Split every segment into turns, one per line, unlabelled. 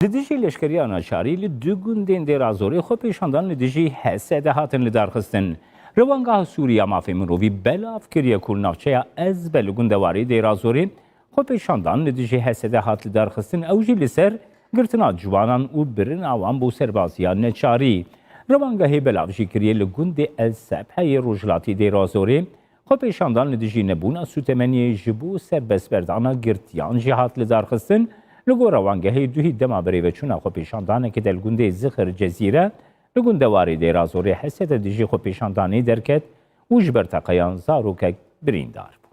Dijî leşkeriya naçarî li du gundên Dêrazorê xwe pêşandan li dijî hesede hatin li darxistin. Rêwangeha Sûriya mafê mirovî belav kiriye ku navçeya Ezbe li gundewarê Dêrazorê xwe pêşandan li dijî hesede hat li darxistin ew jî li ser girtina ciwanan û birina wan bo serbaziya neçarî. Rêwangehê belav jî kiriye li gundê El Sebheyê rojhilatî Dêrazorê xwe pêşandan li dijî nebûna sûtemeniyê ji bo serbestberdana girtiyan jî hat li darxistin. Li gor rewangehê duhî dema birêveçûna xwe pêşandanekê de li gundê Zixir Cezîre li gundewarê Dêrazorê hesede dijî xwe pêşandanê derket û ji ber teqeyan zarokek birîndar bû.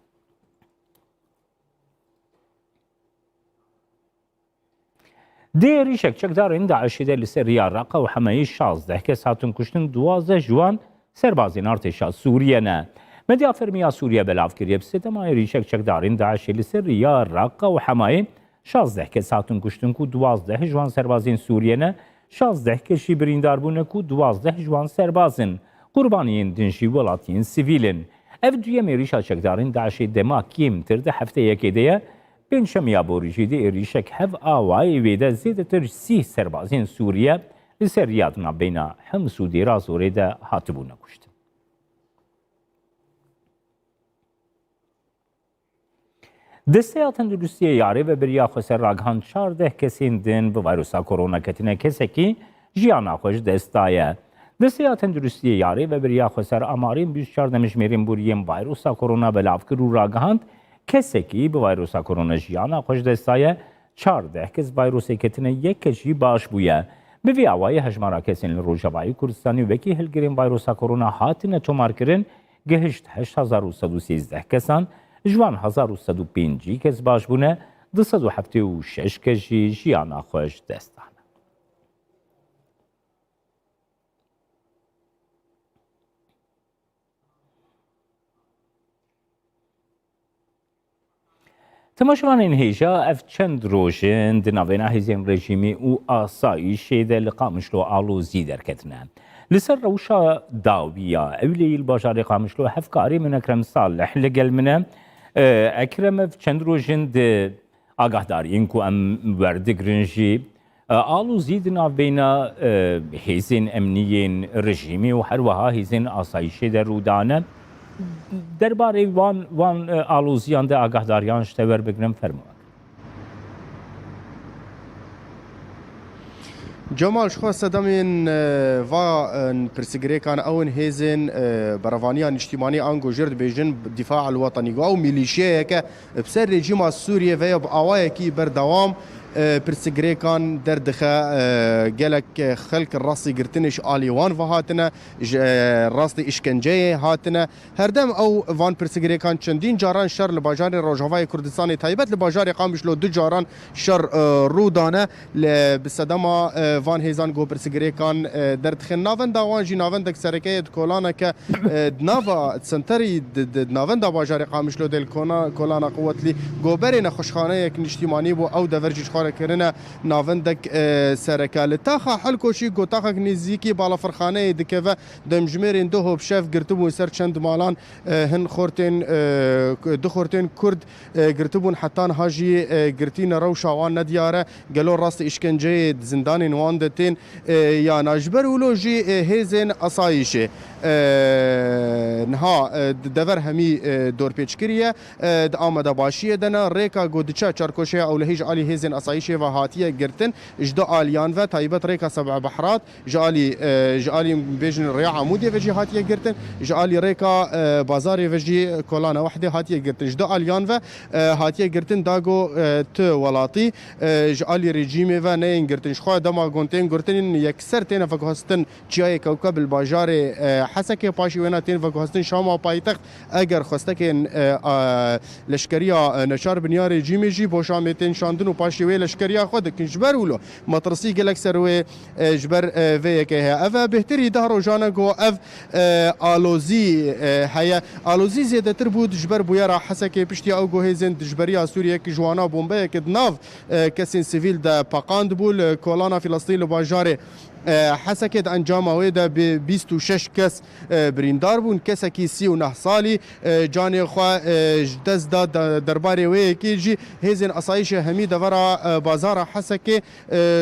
Dê êrişek çekdarên Daişê de li ser riya Raqa û Hemayê 16 kes hatin kuştin 12 ji wan serbazên artêşa Sûriye ne. Medya fermiya Sûriye belav kiriye bi sedema êrişek çekdarên Daişê li ser riya Raqa û Hemayê 16 kes hatin kuştin ku 12 ji wan serbazên Sûriye ne, 16 kes jî birîndar bûne ku 12 ji wan serbazin. Qurbaniyên din jî welatiyên sivîlin. Ev duyem êrişa çekdarên Daişê dema kêmtir de hefteyekê de ye. Pênçemiya borî jî dê êrişek hev awayê wê de zêdetir 30 serbazên Sûriye li ser riyadina bêhna Hims û Dêrazorê de hatibûne kuştin. Desteya Tenduristiyê Yarê ve beriya xwe ser ragihan 14 kesên din bi vayrusa korona ketine kesekî jiyana xwe ji dest daye. Desteya Tenduristiyê Yarê ve beriya xwe ser amarên 24 demijmêrên boriyên vayrusa korona belav kir û ragihand kesekî bi vayrusa korona jiyana xwe ji dest daye 14 kes vayrosê ketine yek kes jî baş bûye. Bi vê awayî hejmara kesên li Rojavayê Kurdistanê wekî hilgirên vayrusa korona hatine tomarkirin gihişt 8113 kesan ji wan 1105 kes baş bûne 276 kes jî jiyana xwe ji dest dane. Temaşevanên hêja ev çend rojin di navêna hêzên rejîmî û asayîşê de li Qamişlo alozî derketine. Li ser rewşa dawiya Ewleyî li bajarê Qamişlo hevkarê min Ekrem Salih li gel min e. Ekrem ev çend rojin di agahdariyin ku em werdigirin jî alozî di navbêna hêzên emniyên rejîmî û her wiha hêzên asayîşê de rûdane. Derbarê wan aloziyan de agahdariyan ji te werbigirin fermû.
Cemal ji xwe sedemên va pirsgirêkan ew in hêzên berevaniya niştîmanî an gojir dibêjin dîfa el wetanî ew milîşiyeyeke bi ser rejîma Sûriye veya bi awayekî berdewam pirsgirêkan derdixe gelek xelk rastî girtinê ji alî wan ve hatine ji rastî işkenceyê hatine herdem ew van pirsgirêkan çendîn caran şer li bajarê Rojavayê Kurdistanê taybet li bajarê Qamişlo du caran şer rû dane bi sedema van hêzan got pirsgirêkan derdixin navenda wan jî navendek serekeyê di kolaneke nava senterî di navenda bajarê Qamişlo de kolana qwetlî goberê nexweşxaneyek niştîmanî bû ew dever jî kirine navendek sereka li taxa helkoşî gotaxek nêzîkî balafirxaneyê dikeve demjimêrên du hopşev girtibûn ser çend malan hin xortên du xortên Kurd girtibûn hetan ha jî girtîna rewşa wan nediyare gelo rastî işkenceyê zindanên wan de tên yana ji ber wilo jî hêzên asayîşê niha dever hemî dorpêçkiriye di Amedebaşiyê de ne rêka godiça çarkoşeya ewlehî ji alî hêzên asayîşê ve hatiye girtin ji du aliyan ve taybet rêka Seb'a Behrat ji alî bêjin Rêya Amûdê ve jî hatiye girtin ji alî rêka bazarê ve jî Kolana Wehdê hatiye girtin ji du aliyan ve hatiye girtin dago tu welatî ji alî rejîmê ve neyên girtin ji xwe dema gontên girtinên yekser têne veguhestin çiyayê kewkeb li bajarê Hesekê paşî wêna tên veguhestin Şama paytext eger xwestekên leşkeriya neçar binya rejîmê jî bo Şamê tên şandin û paşî wê leşkeriya xwe dikin ji ber wilo metirsî gelek ser wê ji ber vê yekê heye ev e bêhtirî deh rojane got ev alozî heye alozî zêdetir bû ji ber bûyera Hesekê piştî ew got hêzên dijberiya Sûriyeyekî ji wana bombeyekê di nav kesên sivîl de peqand bû li kolana Filistîn li bajarê حسكت انجام ويدا ب 26 كس بريندار بون كسكي 39 سالي جاني خوا دز دا درباري وي كيجي هيزن اصايش حميد ورا بازار حسكي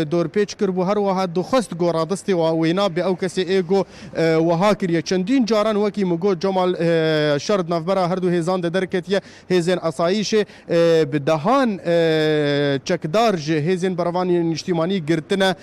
دور بيچ كربو هر واحد دخست گورادستي وينا ب او كسي ايگو وهاكريه چندين جاران وكي مگو جمال شرد نفبرا هردو هيزان دركتيه هيزن اصايش بدهان چکدار هيزن بروان اجتماعي گرتنه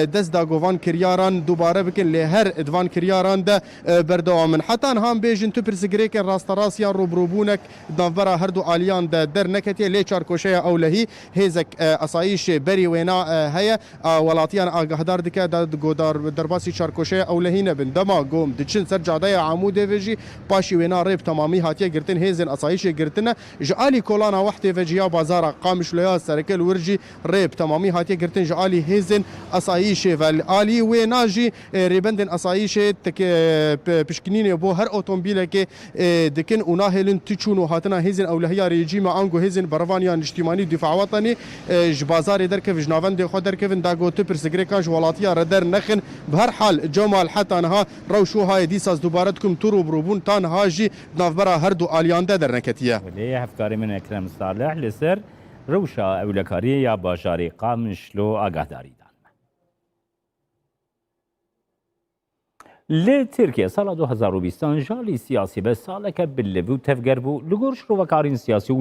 دز دا گوان كرياران دوباره بكن لهر ادوان كرياران ده بردوامن حتى هم بيجن تو برسگريك راستراسيان روبروبونك نفبرا هردو آليان ده در نكتي لي چاركوشيا اولهي هيزك اصايش بري وينا هيا ولاتيان آگهدار دكه دا گودار درباسي چاركوشيا اولهي نبن دما گوم دچن سر جادايا عمود فيجي باشي وينا ريب تمامي هاتيه گرتن هيزن اصايش گرتنه جالي كولانا وقت فيجيا بازار قامش ليا سركل ورجي ريب تمامي هاتيه گرتن جالي هيزن اصايش والالي ويناجي ريبندن اصايش تك بشكنين بو هر اوتومبيل كي دكن وناهلن تشونو هاتنا هيزن اولهيا ريجيما انغو هيزن بروانيا اجتماعي دفاع وطني بازار درك فيجنافند خو دركفن داغو تبر سغريكاج ولاتيا ردر نخن بهر حال جمال حتى انها روشو هاي ديساز دوبارتكم تورو بروبون تان هاجي نافبرا هردو اليان در نكتيه
ولي هفكاري من اكرم صالح لسر روشا اولكاري يا باشاري قامشلو آگهداری لتركيا سال 2020 جالي سياسي بس سالك باللي بو تفجر بو لغورش رو وكارين سياسي